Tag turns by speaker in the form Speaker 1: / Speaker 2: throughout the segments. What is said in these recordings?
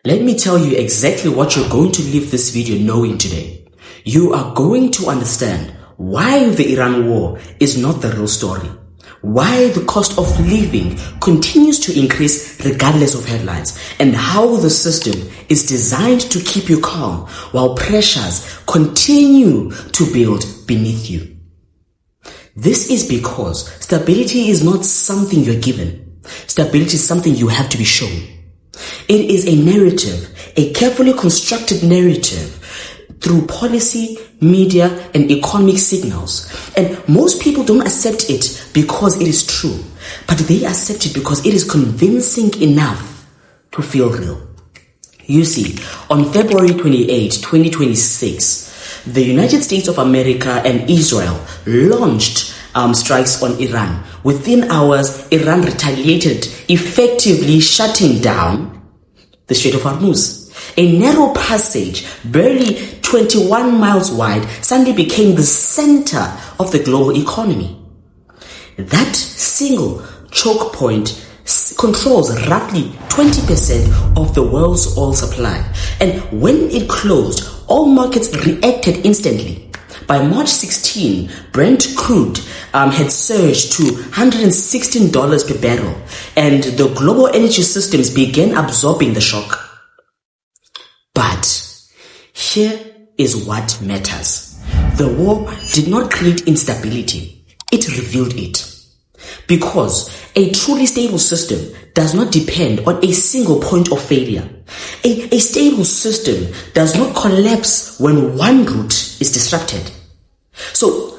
Speaker 1: Let me tell you exactly what you're going to leave this video knowing today. You are going to understand why the Iran war is not the real story, why the cost of living continues to increase regardless of headlines, and how the system is designed to keep you calm while pressures continue to build beneath you. This is because stability is not something you're given. Stability is something you have to be shown. It is a narrative, a carefully constructed narrative through policy, media, and economic signals. And most people don't accept it because it is true, but they accept it because it is convincing enough to feel real. You see, on February 28, 2026, the United States of America and Israel launched strikes on Iran. Within hours, Iran retaliated, effectively shutting down the Strait of Hormuz. A narrow passage, barely 21 miles wide, suddenly became the center of the global economy. That single choke point controls roughly 20% of the world's oil supply. And when it closed, all markets reacted instantly. By March 16, Brent crude had surged to $116 per barrel, and the global energy systems began absorbing the shock. But here is what matters. The war did not create instability, it revealed it. Because a truly stable system does not depend on a single point of failure. A stable system does not collapse when one route is disrupted. So,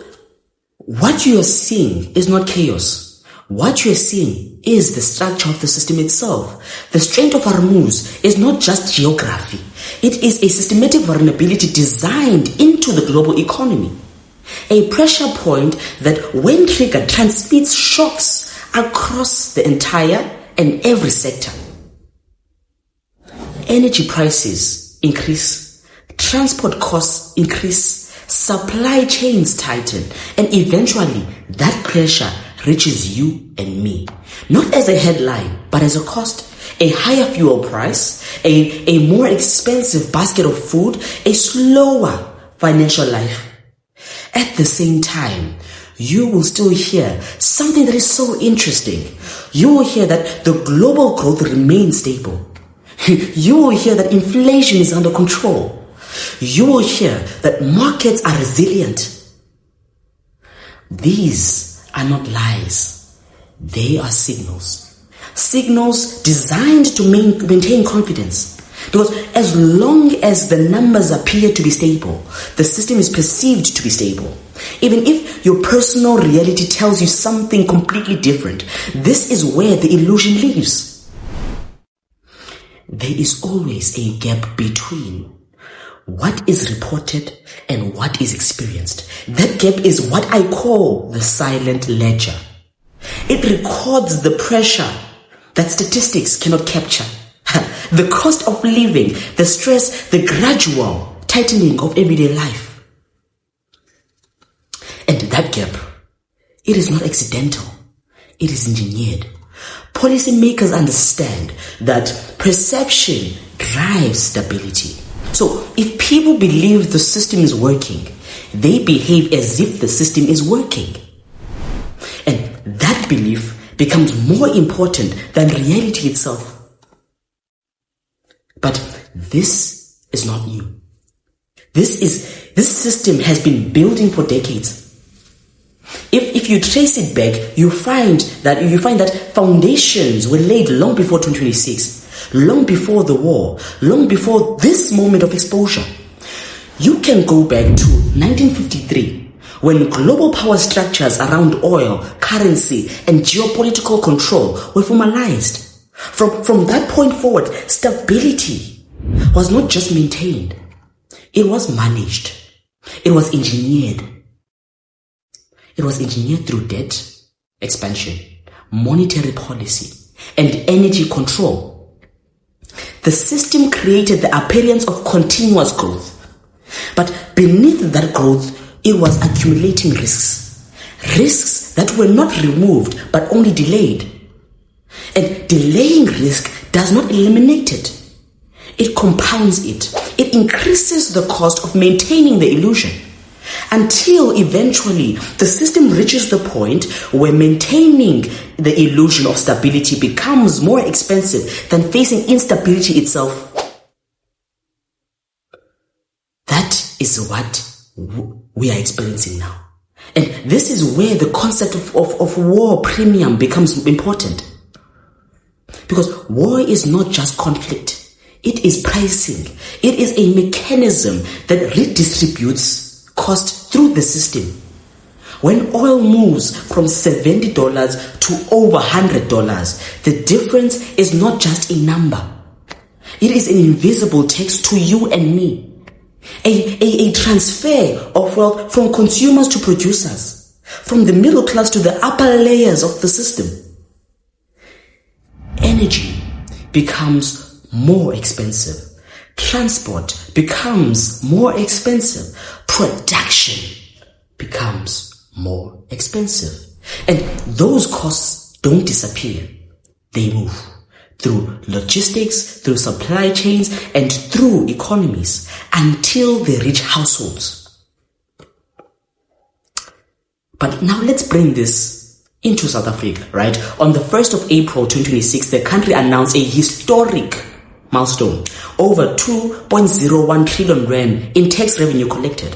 Speaker 1: what you are seeing is not chaos. What you are seeing is the structure of the system itself. The Strait of Hormuz is not just geography. It is a systematic vulnerability designed into the global economy. A pressure point that, when triggered, transmits shocks across the entire and every sector. Energy prices increase, transport costs increase, supply chains tighten, and eventually that pressure reaches you and me. Not as a headline, but as a cost. A higher fuel price, a more expensive basket of food, a slower financial life. At the same time, you will still hear something that is so interesting. You will hear that the global growth remains stable. You will hear that inflation is under control. You will hear that markets are resilient. These are not lies. They are signals. Signals designed to maintain confidence. Because as long as the numbers appear to be stable, the system is perceived to be stable. Even if your personal reality tells you something completely different, this is where the illusion lives. There is always a gap between what is reported and what is experienced. That gap is what I call the silent ledger. It records the pressure that statistics cannot capture. The cost of living, the stress, the gradual tightening of everyday life. And that gap, it is not accidental. It is engineered. Policymakers understand that perception drives stability. So if people believe the system is working, they behave as if the system is working. And that belief becomes more important than reality itself. But this is not new. This system has been building for decades. If you trace it back, you find that foundations were laid long before 2026, long before the war, long before this moment of exposure. You can go back to 1953, when global power structures around oil, currency, and geopolitical control were formalized. From that point forward, stability was not just maintained, it was managed. It was engineered. It was engineered through debt expansion, monetary policy, and energy control. The system created the appearance of continuous growth. But beneath that growth, it was accumulating risks. Risks that were not removed, but only delayed. And delaying risk does not eliminate it. It compounds it. It increases the cost of maintaining the illusion until eventually the system reaches the point where maintaining the illusion of stability becomes more expensive than facing instability itself. That is what we are experiencing now. And this is where the concept of war premium becomes important. Because war is not just conflict. It is pricing. It is a mechanism that redistributes cost through the system. When oil moves from $70 to over $100, the difference is not just a number. It is an invisible tax to you and me. A transfer of wealth from consumers to producers, from the middle class to the upper layers of the system. Energy becomes more expensive. Transport becomes more expensive. Production becomes more expensive. And those costs don't disappear. They move through logistics, through supply chains, and through economies until they reach households. But now let's bring this into South Africa, right? On the 1st of April 2026, the country announced a historic milestone, over 2.01 trillion rand in tax revenue collected.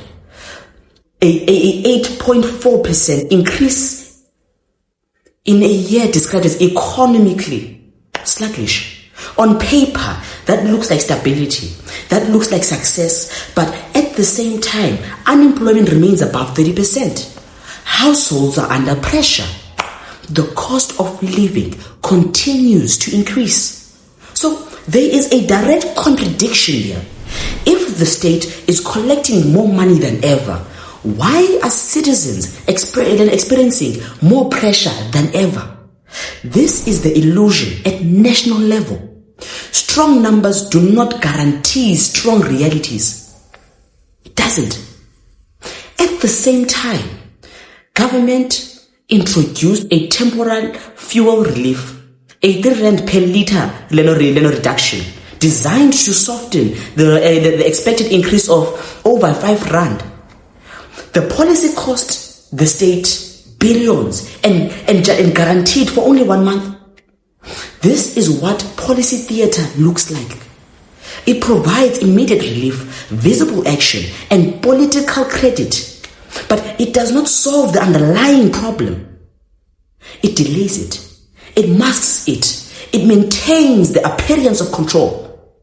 Speaker 1: A 8.4% increase in a year described as economically sluggish. On paper, that looks like stability, that looks like success, but at the same time, unemployment remains above 30%. Households are under pressure. The cost of living continues to increase. So there is a direct contradiction here. If the state is collecting more money than ever, why are citizens experiencing more pressure than ever? This is the illusion at national level. Strong numbers do not guarantee strong realities. It doesn't. At the same time, government introduced a temporary fuel relief, a 3 rand per litre reduction, designed to soften the expected increase of over 5 rand. The policy cost the state billions and guaranteed for only 1 month. This is what policy theater looks like. It provides immediate relief, visible action, and political credit, but it does not solve the underlying problem. It delays it. It masks it. It maintains the appearance of control.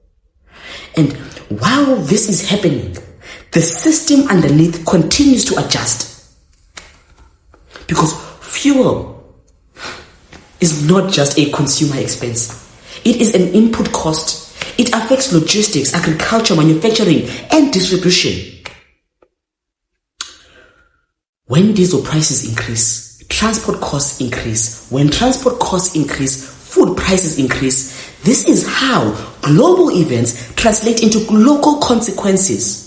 Speaker 1: And while this is happening, the system underneath continues to adjust. Because fuel is not just a consumer expense. It is an input cost. It affects logistics, agriculture, manufacturing, and distribution. When diesel prices increase, transport costs increase. When transport costs increase, food prices increase. This is how global events translate into local consequences.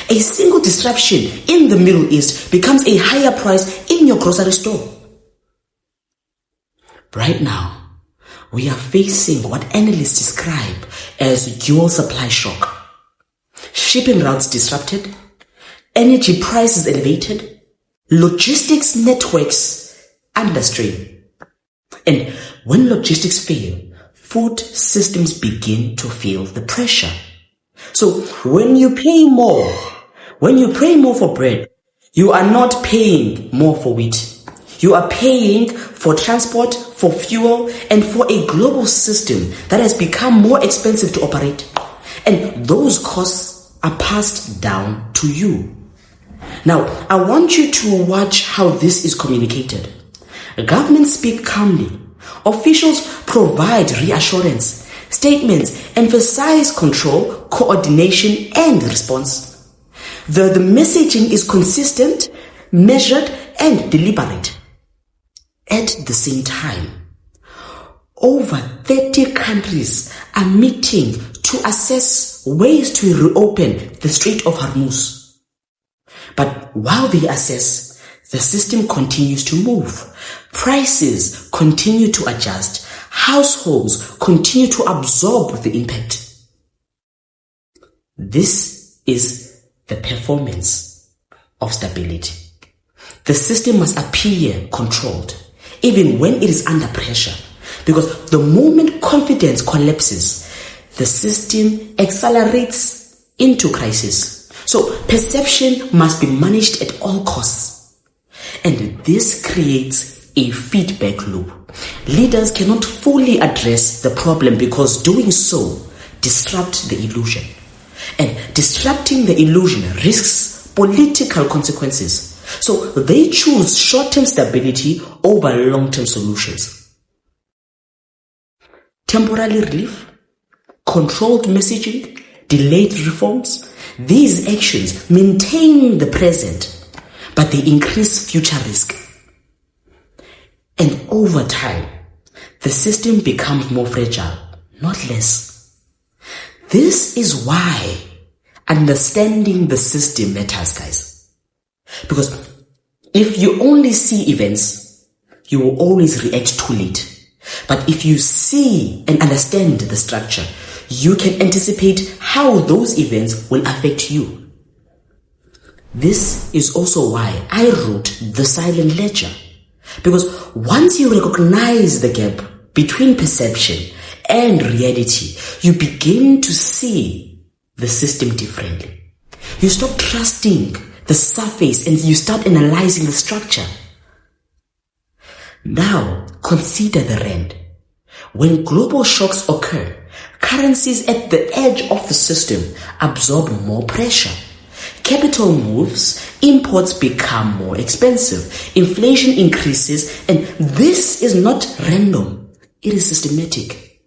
Speaker 1: A single disruption in the Middle East becomes a higher price in your grocery store. Right now, we are facing what analysts describe as dual supply shock. Shipping routes disrupted, energy prices elevated, logistics networks under strain. And when logistics fail, food systems begin to feel the pressure. So when you pay more for bread, you are not paying more for wheat. You are paying for transport, for fuel, and for a global system that has become more expensive to operate. And those costs are passed down to you. Now, I want you to watch how this is communicated. Governments speak calmly. Officials provide reassurance. Statements emphasize control, coordination, and response. The messaging is consistent, measured, and deliberate. At the same time, over 30 countries are meeting to assess ways to reopen the Strait of Hormuz. But while they assess, the system continues to move. Prices continue to adjust. Households continue to absorb the impact. This is the performance of stability. The system must appear controlled, even when it is under pressure, because the moment confidence collapses, the system accelerates into crisis. So perception must be managed at all costs. And this creates a feedback loop. Leaders cannot fully address the problem because doing so disrupts the illusion. And disrupting the illusion risks political consequences. So they choose short-term stability over long-term solutions. Temporary relief, controlled messaging, delayed reforms, these actions maintain the present, but they increase future risk. And over time, the system becomes more fragile, not less. This is why understanding the system matters, guys. Because if you only see events, you will always react too late. But if you see and understand the structure, you can anticipate how those events will affect you. This is also why I wrote the silent ledger. Because once you recognize the gap between perception and reality, you begin to see the system differently. You stop trusting the surface and you start analyzing the structure. Now, consider the rand. When global shocks occur, currencies at the edge of the system absorb more pressure. Capital moves, imports become more expensive, inflation increases, and this is not random, it is systematic.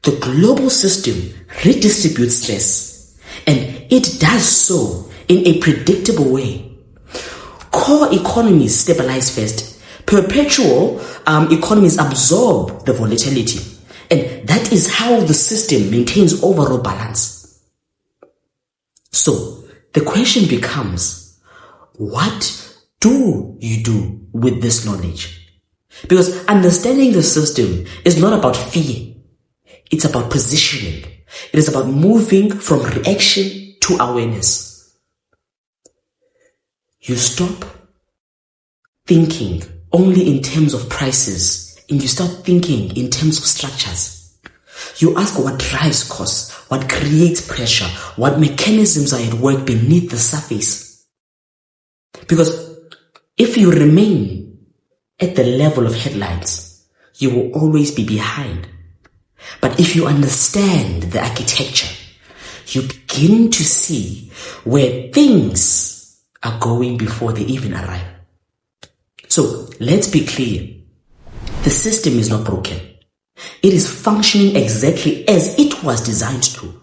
Speaker 1: The global system redistributes stress, and it does so in a predictable way. Core economies stabilize first. Perpetual economies absorb the volatility. And that is how the system maintains overall balance. So, the question becomes, what do you do with this knowledge? Because understanding the system is not about fear. It's about positioning. It is about moving from reaction to awareness. You stop thinking only in terms of prices and you start thinking in terms of structures. You ask what drives costs, what creates pressure, what mechanisms are at work beneath the surface. Because if you remain at the level of headlines, you will always be behind. But if you understand the architecture, you begin to see where things are going before they even arrive. So let's be clear. The system is not broken. It is functioning exactly as it was designed to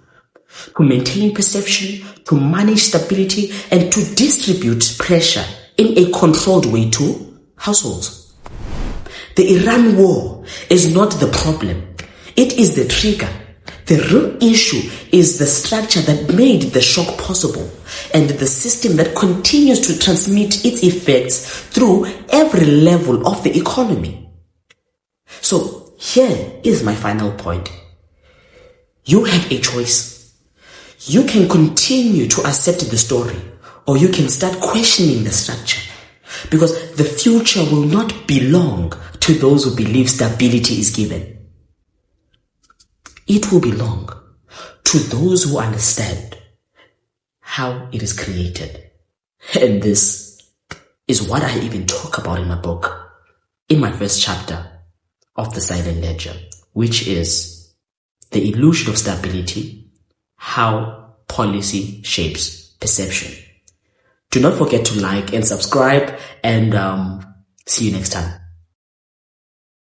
Speaker 1: maintain perception, to manage stability, and to distribute pressure in a controlled way to households. The Iran war is not the problem. It is the trigger. The real issue is the structure that made the shock possible and the system that continues to transmit its effects through every level of the economy. So here is my final point. You have a choice. You can continue to accept the story, or you can start questioning the structure, because the future will not belong to those who believe stability is given. It will belong to those who understand how it is created. And this is what I even talk about in my book, in my first chapter of the Silent Ledger, which is the illusion of stability, how policy shapes perception. Do not forget to like and subscribe, and see you next time.